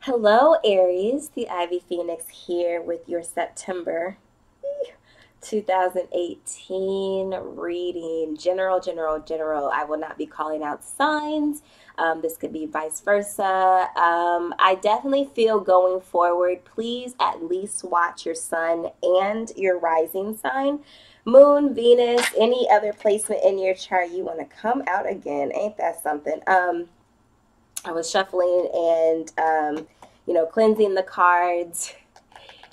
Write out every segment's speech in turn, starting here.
Hello, Aries. The Ivy Phoenix here with your September 2018 reading. General. I will not be calling out signs. This could be vice versa. I definitely feel going forward, please at least watch your sun and your rising sign. Moon, Venus, any other placement in your chart you want to come out again. Ain't that something? I was shuffling and, cleansing the cards.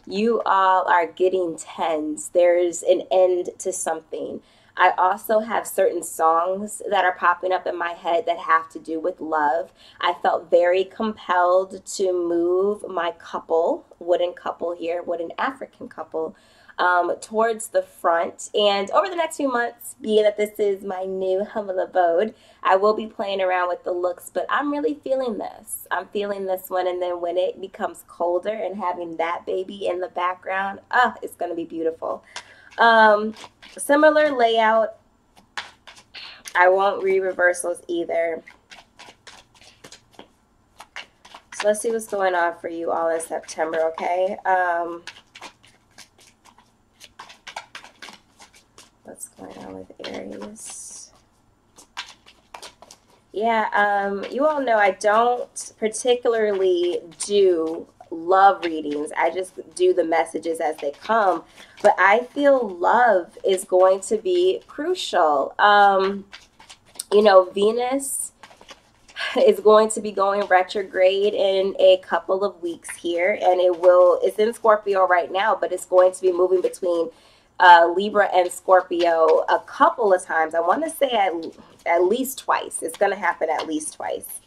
You all are getting tens. There's an end to something. I also have certain songs that are popping up in my head that have to do with love. I felt very compelled to move my wooden African couple, towards the front. And over the next few months, being that this is my new humble abode, I will be playing around with the looks, but I'm really feeling this. I'm feeling this one, and then when it becomes colder and having that baby in the background, it's going to be beautiful. Similar layout. I won't read reversals either. So let's see what's going on for you all in September, okay? What's going on with Aries? Yeah, you all know I don't particularly do love readings. I just do the messages as they come. But I feel love is going to be crucial. Venus is going to be going retrograde in a couple of weeks here, and it's in Scorpio right now, but it's going to be moving between Libra and Scorpio a couple of times. I want to say at least twice. It's going to happen at least twice.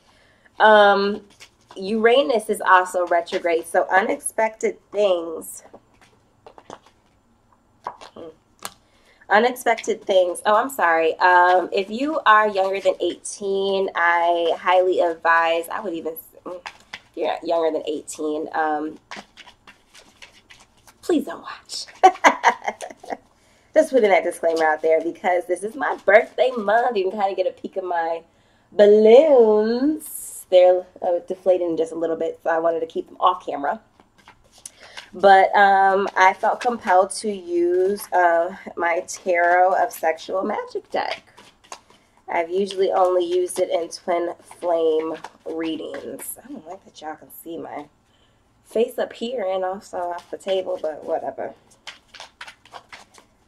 Uranus is also retrograde, so unexpected things. Unexpected things. Oh, I'm sorry. If you are younger than 18, I highly advise, if you're younger than 18, please don't watch. Just putting that disclaimer out there because this is my birthday month. You can kind of get a peek of my balloons. They're deflating just a little bit, so I wanted to keep them off camera. But I felt compelled to use my Tarot of Sexual Magic deck. I've usually only used it in twin flame readings. I don't like that y'all can see my face up here and also off the table, but whatever.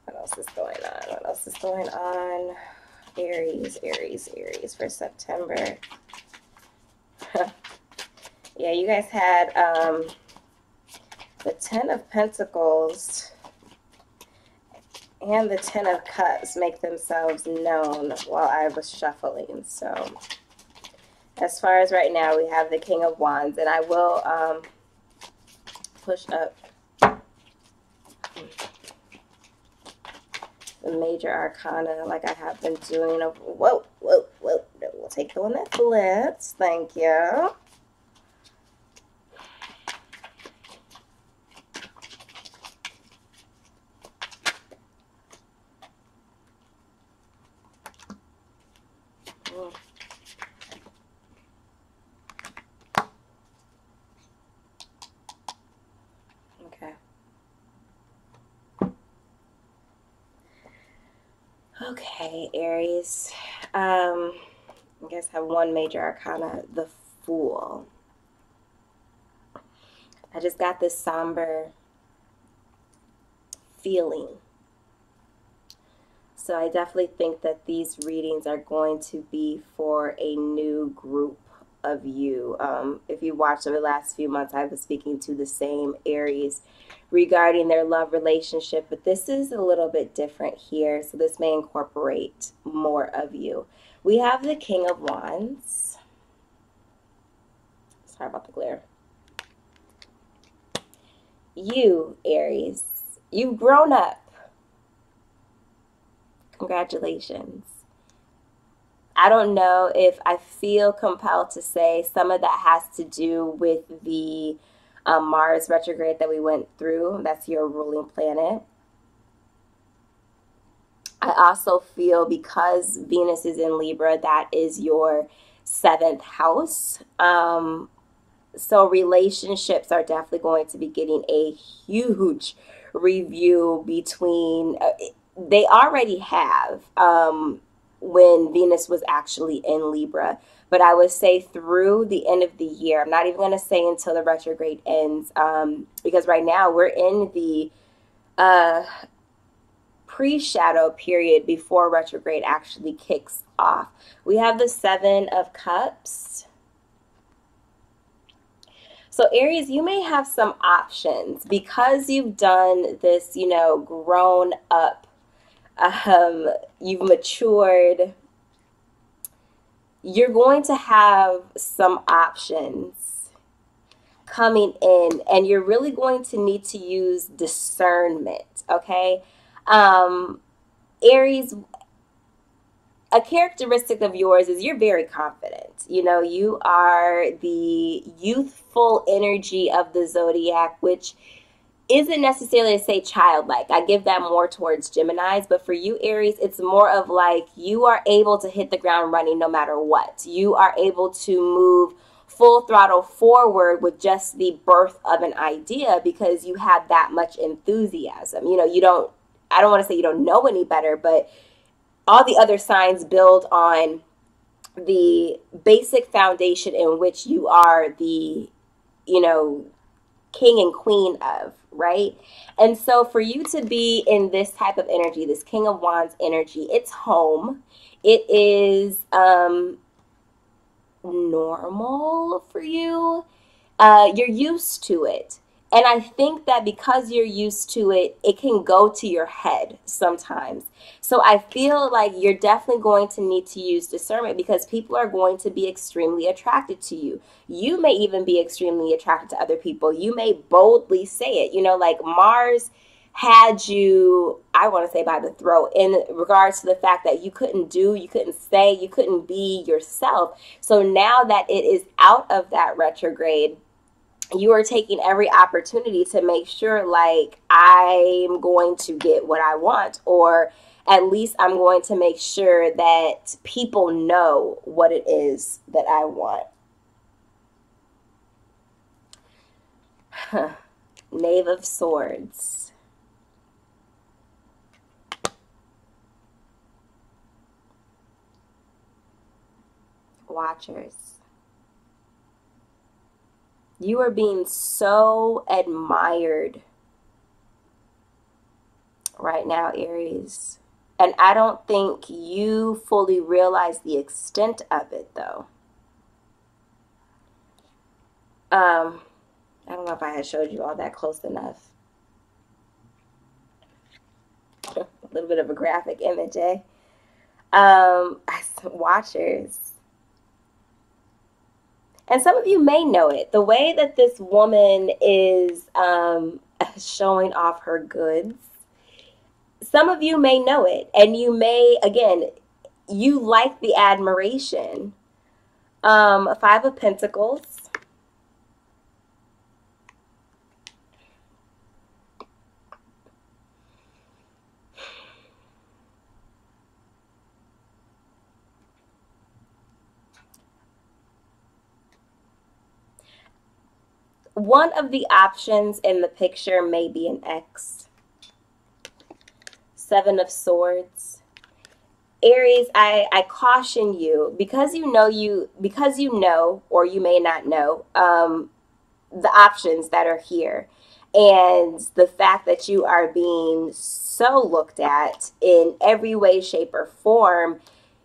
What else is going on? What else is going on? Aries for September. Yeah, you guys had the Ten of Pentacles and the Ten of Cups make themselves known while I was shuffling. So as far as right now, we have the King of Wands, and I will push up the major arcana like I have been doing. Whoa. We'll take the one that flips. Thank you. Okay, Aries. I guess I have one major arcana, the Fool. I just got this somber feeling. So I definitely think that these readings are going to be for a new group of you. If you watched over the last few months, I was speaking to the same Aries regarding their love relationship, but this is a little bit different here, so this may incorporate more of you. We have the King of Wands. Sorry about the glare. You, Aries, you've grown up. Congratulations. I don't know if I feel compelled to say some of that has to do with the Mars retrograde that we went through. That's your ruling planet. I also feel because Venus is in Libra, that is your 7th house. So relationships are definitely going to be getting a huge review between, they already have, when Venus was actually in Libra. But I would say through the end of the year, I'm not even going to say until the retrograde ends, because right now we're in the uh, pre-shadow period before retrograde actually kicks off. We have the Seven of Cups. So Aries, you may have some options because you've done this, you know, grown up, you've matured. You're going to have some options coming in, and you're really going to need to use discernment, okay? Aries, a characteristic of yours is you're very confident. You know, you are the youthful energy of the zodiac, which isn't necessarily to say childlike. I give that more towards Geminis, but for you, Aries, it's more of like you are able to hit the ground running no matter what. You are able to move full throttle forward with just the birth of an idea because you have that much enthusiasm. You know, I don't want to say you don't know any better, but all the other signs build on the basic foundation in which you are the, you know, king and queen of, right? And so for you to be in this type of energy, this King of Wands energy, it's home. It is normal for you. You're used to it. And I think that because you're used to it, it can go to your head sometimes. So I feel like you're definitely going to need to use discernment because people are going to be extremely attracted to you. You may even be extremely attracted to other people. You may boldly say it. You know, like Mars had you, I want to say by the throat, in regards to the fact that you couldn't say, you couldn't be yourself. So now that it is out of that retrograde, you are taking every opportunity to make sure, like, I'm going to get what I want, or at least I'm going to make sure that people know what it is that I want. Knave of Swords. Watchers. You are being so admired right now, Aries. And I don't think you fully realize the extent of it, though. I don't know if I had showed you all that close enough. A little bit of a graphic image, eh? Watchers. And some of you may know it. The way that this woman is showing off her goods, some of you may know it. And you may, again, you like the admiration. Five of Pentacles. One of the options in the picture may be an ex. Seven of Swords. Aries, I caution you, because you know, or you may not know, the options that are here. And the fact that you are being so looked at in every way, shape, or form,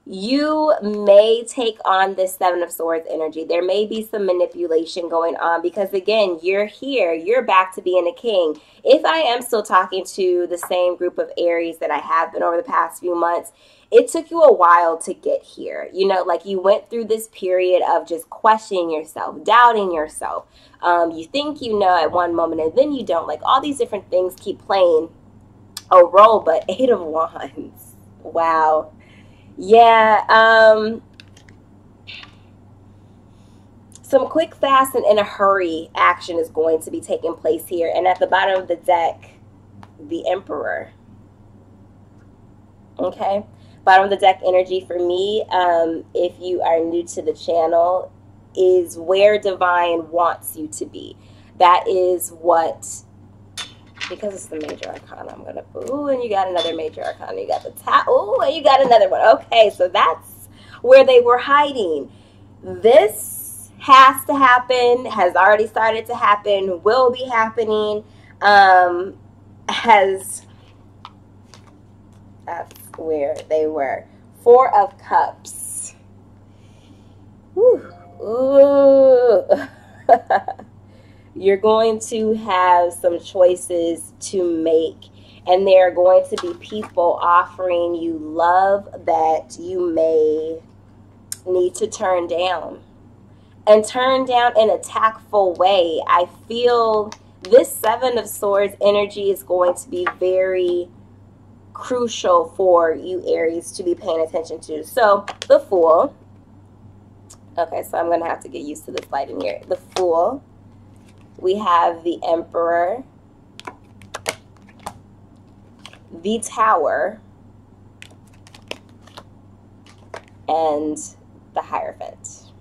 you may take on this Seven of Swords energy. There may be some manipulation going on because, again, you're here. You're back to being a king. If I am still talking to the same group of Aries that I have been over the past few months, it took you a while to get here. You know, like you went through this period of just questioning yourself, doubting yourself. You think you know at one moment and then you don't. Like all these different things keep playing a role, but Eight of Wands. Wow. Yeah, some quick, fast, and in a hurry action is going to be taking place here. And at the bottom of the deck, the Emperor. Okay? Bottom of the deck energy for me, if you are new to the channel, is where divine wants you to be. That is what, because it's the major arcana, I'm going to, ooh, and you got another major arcana. You got the top, ooh, and you got another one. Okay, so that's where they were hiding. This has to happen, has already started to happen, will be happening, that's where they were. Four of Cups. Ooh. You're going to have some choices to make, and there are going to be people offering you love that you may need to turn down, and turn down in a tactful way. I feel this Seven of Swords energy is going to be very crucial for you, Aries, to be paying attention to. So the Fool. Okay, so I'm going to have to get used to this light in here. The Fool. We have the Emperor, the Tower, and the Hierophant.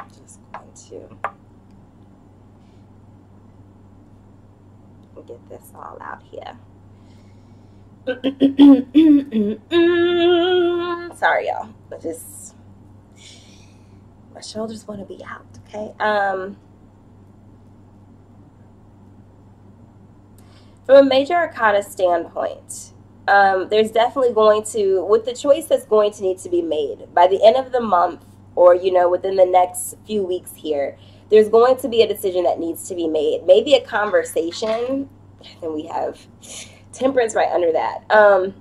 Just going to get this all out here. Sorry, y'all. My shoulders want to be out. Okay. From a major arcana standpoint, there's definitely going to, with the choice that's going to need to be made by the end of the month, or within the next few weeks here, there's going to be a decision that needs to be made. Maybe a conversation, and we have Temperance right under that. A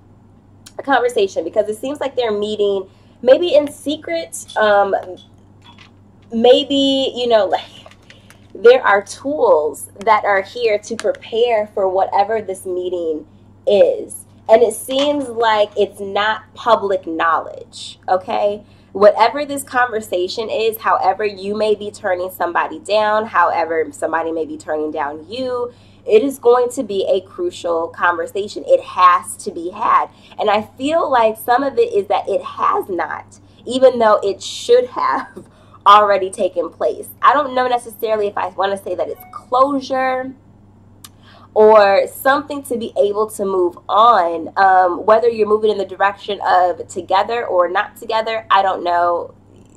conversation, because it seems like they're meeting maybe in secret. Maybe, like there are tools that are here to prepare for whatever this meeting is. And it seems like it's not public knowledge, okay? Whatever this conversation is, however you may be turning somebody down, however somebody may be turning down you, it is going to be a crucial conversation. It has to be had. And I feel like some of it is that it has not, even though it should have already taken place. I don't know necessarily if I want to say that it's closure or something to be able to move on. Whether you're moving in the direction of together or not together, I don't know.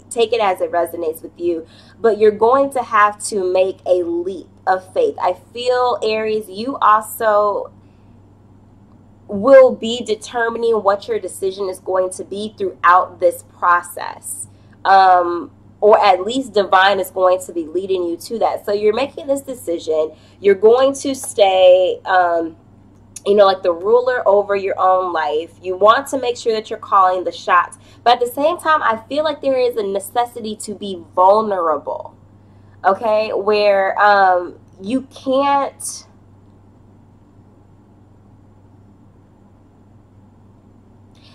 Take it as it resonates with you. But you're going to have to make a leap of faith. I feel, Aries, you also will be determining what your decision is going to be throughout this process. Or at least divine is going to be leading you to that. So you're making this decision. You're going to stay, like the ruler over your own life. You want to make sure that you're calling the shots. But at the same time, I feel like there is a necessity to be vulnerable. Okay? Where you can't...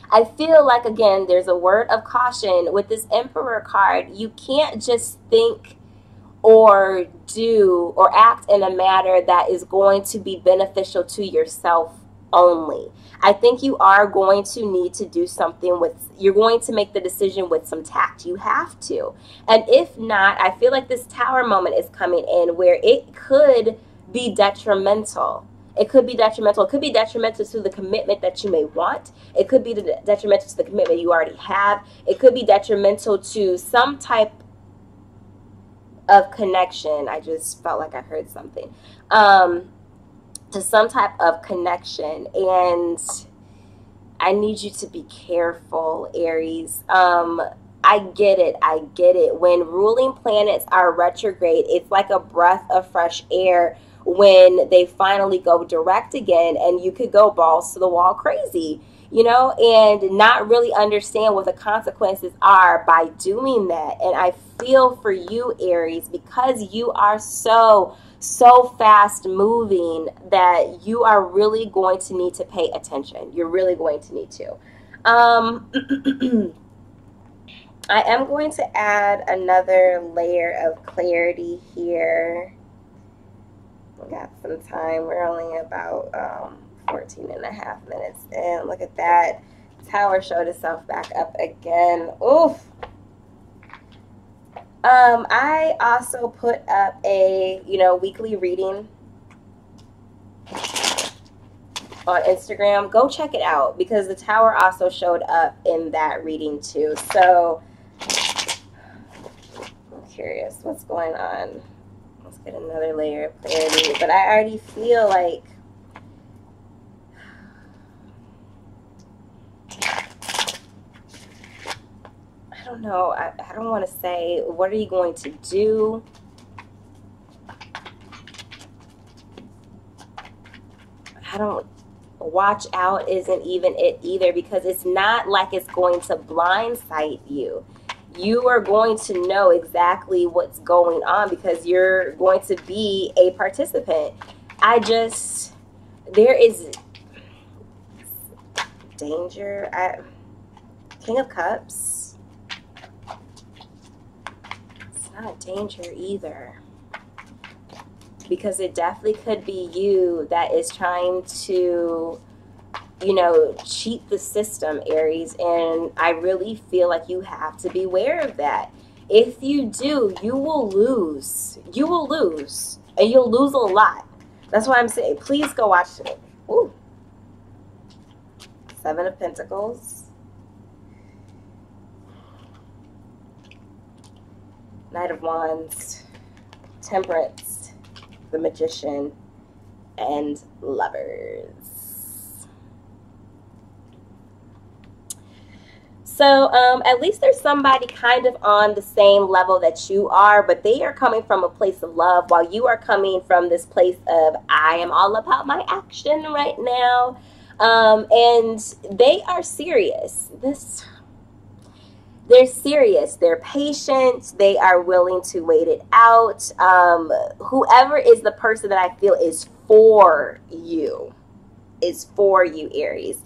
I feel like, again, there's a word of caution with this Emperor card. You can't just think or do or act in a manner that is going to be beneficial to yourself only. I think you are going to need to do something you're going to make the decision with some tact. You have to. And if not, I feel like this Tower moment is coming in where it could be detrimental. It could be detrimental. It could be detrimental to the commitment that you may want. It could be detrimental to the commitment you already have. It could be detrimental to some type of connection. I just felt like I heard something. To some type of connection. And I need you to be careful, Aries. I get it. I get it. When ruling planets are retrograde, it's like a breath of fresh air when they finally go direct again, and you could go balls to the wall crazy, and not really understand what the consequences are by doing that. And I feel for you, Aries, because you are so fast moving that you are really going to need to pay attention. You're really going to need to. I am going to add another layer of clarity here. We got some time. We're only about 14 and a half minutes in. Look at that. Tower showed itself back up again. Oof. I also put up a, weekly reading on Instagram. Go check it out because the Tower also showed up in that reading too. So I'm curious what's going on. Let's get another layer of clarity. But I already feel like I don't know. I don't want to say, what are you going to do? I don't, watch out isn't even it either, because it's not like it's going to blindside you. You are going to know exactly what's going on because you're going to be a participant. There is danger. King of Cups. It's not danger either, because it definitely could be you that is trying to, cheat the system, Aries. And I really feel like you have to be aware of that. If you do, you will lose. You will lose. And you'll lose a lot. That's why I'm saying, please go watch it. Ooh. 7 of Pentacles. Knight of Wands. Temperance. The Magician. And Lovers. So at least there's somebody kind of on the same level that you are, but they are coming from a place of love while you are coming from this place of, I am all about my action right now. And they are serious. They're serious. They're patient. They are willing to wait it out. Whoever is the person that I feel is for you, Aries.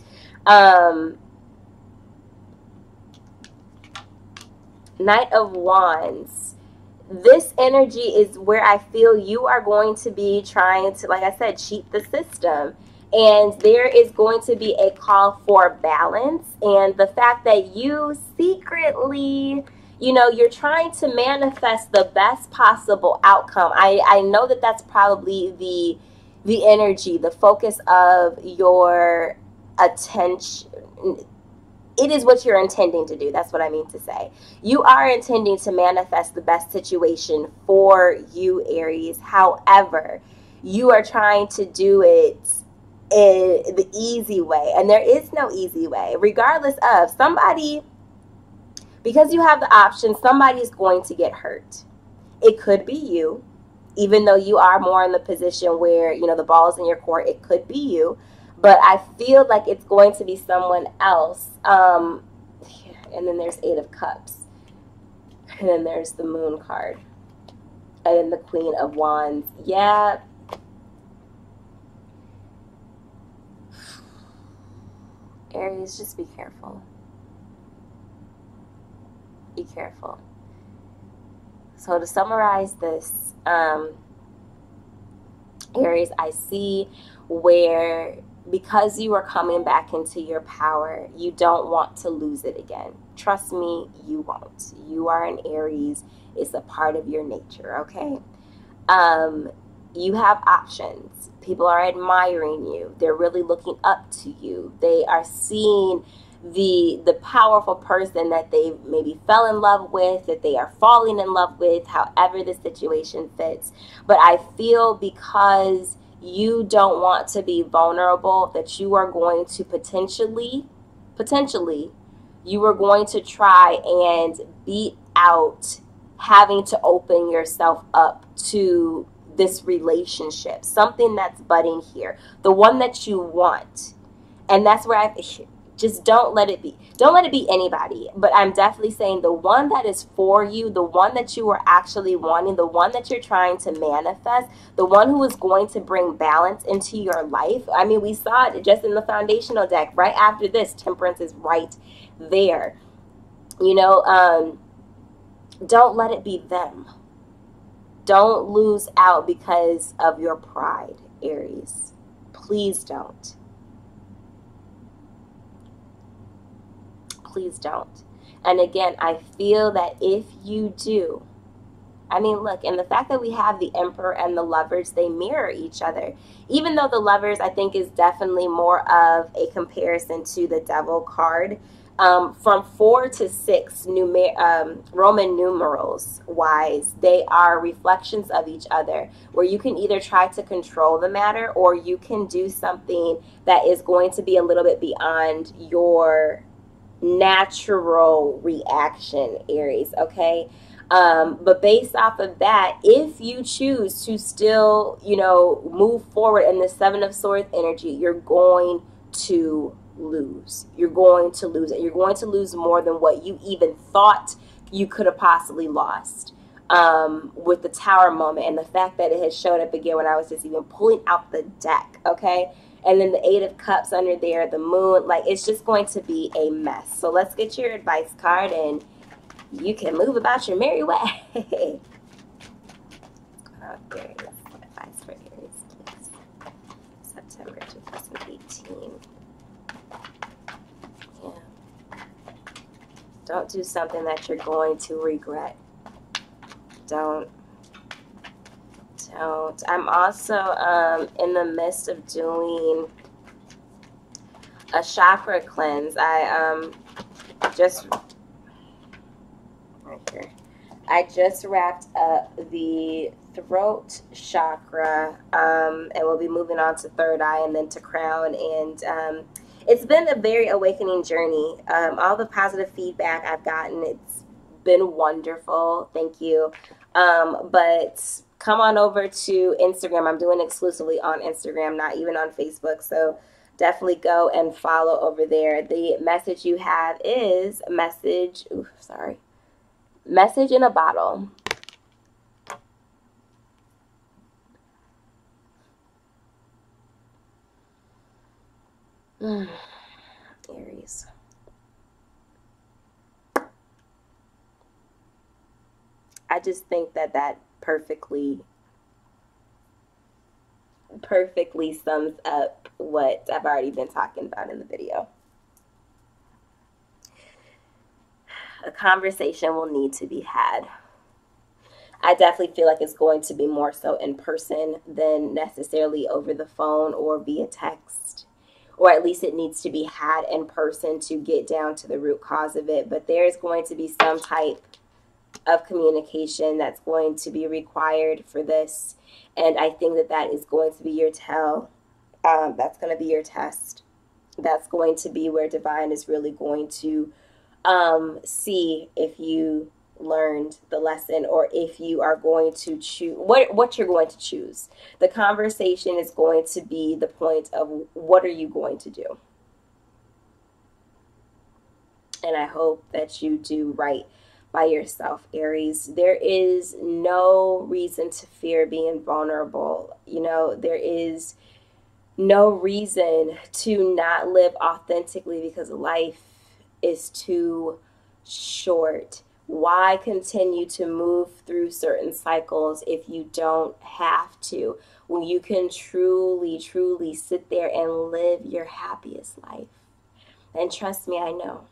Knight of Wands. This energy is where I feel you are going to be trying to, like I said, cheat the system. And there is going to be a call for balance. And the fact that you secretly, you're trying to manifest the best possible outcome. I know that that's probably the energy, the focus of your attention. It is what you're intending to do. That's what I mean to say. You are intending to manifest the best situation for you, Aries. However, you are trying to do it in the easy way. And there is no easy way. Regardless of somebody, because you have the option, somebody is going to get hurt. It could be you, even though you are more in the position where, the ball's in your court. It could be you. But I feel like it's going to be someone else. And then there's 8 of Cups. And then there's the Moon card. And then the Queen of Wands. Yeah. Aries, just be careful. Be careful. So to summarize this, Aries, I see where, because you are coming back into your power, you don't want to lose it again. Trust me, you won't. You are an Aries. It's a part of your nature, okay? You have options. People are admiring you. They're really looking up to you. They are seeing the powerful person that they maybe fell in love with, that they are falling in love with, however the situation fits. But I feel because you don't want to be vulnerable, that you are going to potentially, you are going to try and beat out having to open yourself up to this relationship, something that's budding here, the one that you want. And that's where just don't let it be. Don't let it be anybody. But I'm definitely saying the one that is for you, the one that you are actually wanting, the one that you're trying to manifest, the one who is going to bring balance into your life. I mean, we saw it just in the foundational deck. Right after this, Temperance is right there. Don't let it be them. Don't lose out because of your pride, Aries. Please don't. Please don't. And again, I feel that if you do, I mean, look, and the fact that we have the Emperor and the Lovers, they mirror each other. Even though the Lovers, I think, is definitely more of a comparison to the Devil card. From 4 to 6 Roman numerals wise, they are reflections of each other, where you can either try to control the matter, or you can do something that is going to be a little bit beyond your natural reaction, Aries, okay? But based off of that, if you choose to still, move forward in the Seven of Swords energy, you're going to lose. You're going to lose it. You're going to lose more than what you even thought you could have possibly lost. With the Tower moment and the fact that it had showed up again when I was just even pulling out the deck, okay? And then the Eight of Cups under there, the Moon, like, it's just going to be a mess. So let's get your advice card, and you can move about your merry way. Aries, advice for Aries, please. September 2018. Yeah. Don't do something that you're going to regret. Don't. I'm also in the midst of doing a chakra cleanse. I just right here. I just wrapped up the throat chakra, and we'll be moving on to third eye and then to crown. And it's been a very awakening journey. All the positive feedback I've gotten, it's been wonderful. Thank you. But come on over to Instagram. I'm doing exclusively on Instagram, not even on Facebook. So definitely go and follow over there. The message you have is message in a bottle. Aries. I just think that perfectly sums up what I've already been talking about in the video. A conversation will need to be had. I definitely feel like it's going to be more so in person than necessarily over the phone or via text. Or at least it needs to be had in person to get down to the root cause of it. But there's going to be some type of communication that's going to be required for this. And I think that is going to be your tell. That's going to be your test. That's going to be where divine is really going to see if you learned the lesson, or if you are going to choose what you're going to choose. The conversation is going to be the point of what are you going to do. And I hope that you do right by yourself, Aries. There is no reason to fear being vulnerable. There is no reason to not live authentically, because life is too short. Why continue to move through certain cycles if you don't have to, when you can truly, truly sit there and live your happiest life? And trust me, I know.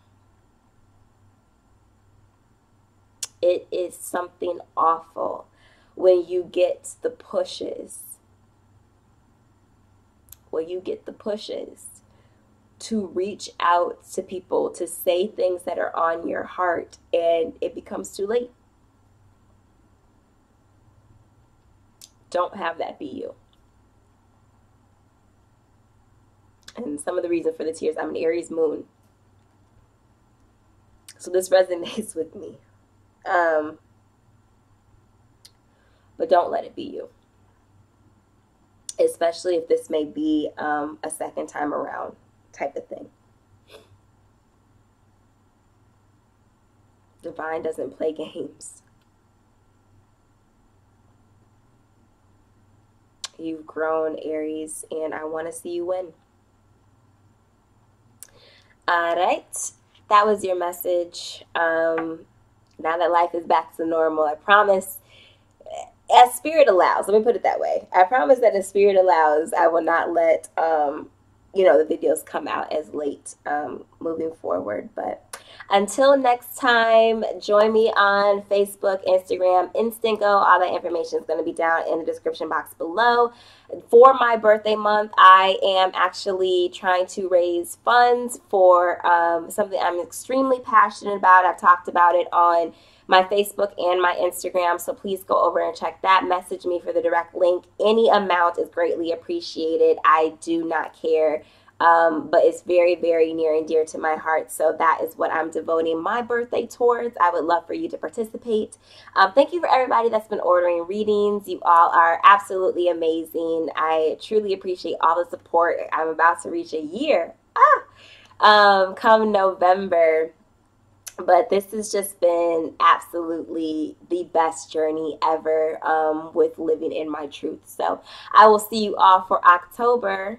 It is something awful when you get the pushes. When you get the pushes to reach out to people, to say things that are on your heart, and it becomes too late. Don't have that be you. And some of the reason for the tears, I'm an Aries moon. So this resonates with me. But don't let it be you. Especially if this may be a second time around type of thing. Divine doesn't play games. You've grown, Aries, and I want to see you win. All right. That was your message. Now that life is back to normal, I promise as spirit allows, let me put it that way. I promise that as spirit allows, I will not let the videos come out as late moving forward. But until next time, join me on Facebook, Instagram, Instingo. All that information is going to be down in the description box below. For my birthday month, I am actually trying to raise funds for something I'm extremely passionate about. I've talked about it on my Facebook and my Instagram, so please go over and check that. Message me for the direct link. Any amount is greatly appreciated. I do not care, but it's very, very near and dear to my heart, so that is what I'm devoting my birthday towards. I would love for you to participate. Thank you for everybody that's been ordering readings. You all are absolutely amazing. I truly appreciate all the support. I'm about to reach a year come November. But this has just been absolutely the best journey ever with living in my truth. So I will see you all for October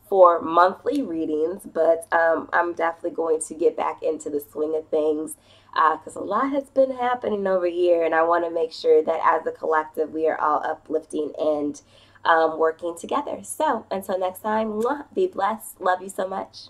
for monthly readings. But I'm definitely going to get back into the swing of things because a lot has been happening over here. And I want to make sure that as a collective, we are all uplifting and working together. So until next time, be blessed. Love you so much.